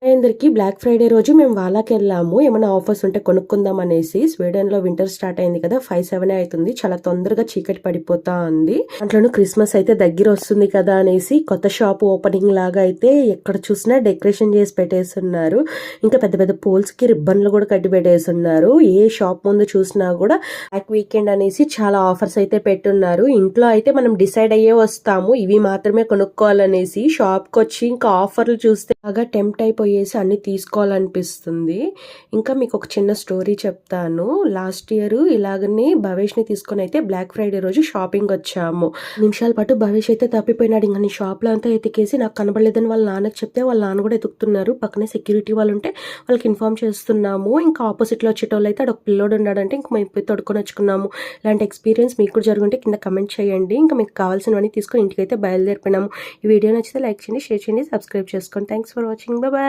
అందరికి black Friday రోజు మేము వాలాకెళ్ళాము. ఏమైనా ఆఫర్స్ ఉంటే కొనుక్కుందాం అనేసి. స్వీడన్‌లో వింటర్ స్టార్ట్ అయింది కదా! 5, 7 అయితుంది. చాలా తొందరగా చీకటి పడిపోతా ఉంది. దాంట్లోనూ క్రిస్మస్ అయితే దగ్గరొస్తుంది కదా అనేసి కొత్త షాప్ ఓపెనింగ్ లాగా అయితే ఎక్కడ చూసినా డెకరేషన్ చేసి పెట్టేసున్నారు. ఇంకా పెద్ద పెద్ద పోల్స్‌కి రిబ్బన్‌లు కూడా కట్టి పెట్టేసున్నారు. ఏ షాప్ ముందు చూసినా కూడా బ్లాక్ వీకెండ్ అనేసి చాలా ఆఫర్స్ అయితే పెట్టున్నారు. ఇంట్లో అయితే మనం డిసైడ్ అయ్యే వస్తాము. ఇవి మాత్రమే కొనుక్కోవాలనేసి. షాప్‌కొచ్చి ఇంకా ఆఫర్‌లు చూస్తే బాగా టెంప్ట్ అయిపోయేసి అన్ని తీసుకోవాలనిపిస్తుంది. ఇంకా మీకు ఒక చిన్న స్టోరీ చెప్తాను. లాస్ట్ ఇయర్ ఇలాగనే భవేష్‌ని తీసుకొని అయితే బ్లాక్ ఫ్రైడే రోజు షాపింగ్ వచ్చాము. నిమిషాల పాటు భవేష్ అయితే తప్పిపోయినాడు. ఇంక నేను షాప్‌లో అంతా ఎతికేసి నాకు కనబడలేదని వాళ్ళ నాన్నకి చెప్తే వాళ్ళ నాన్న కూడా ఎతుకుతున్నారు. పక్కనే సెక్యూరిటీ వాళ్ళు ఉంటే వాళ్ళకి ఇన్ఫార్మ్ చేస్తున్నాము. ఇంకా ఆపోజిట్‌లో వచ్చేటోళ్ళు అయితే ఒక పిల్లోడు ఉన్నాడంటే ఇంక మేము పోయి తోడుకొని వచ్చుకున్నాము. ఇలాంటి ఎక్స్పీరియన్స్ మీకు కూడా జరుగుంటే కింద కమెంట్ చేయండి. ఇంకా మీకు కావాల్సినవన్నీ తీసుకొని ఇంటికైతే బయలుదేరిపోయినాము. ఈ వీడియో నచ్చితే లైక్ చేయండి, షేర్ చేయండి, సబ్స్క్రైబ్ చేసుకోండి. Thanks for watching. బాయ్.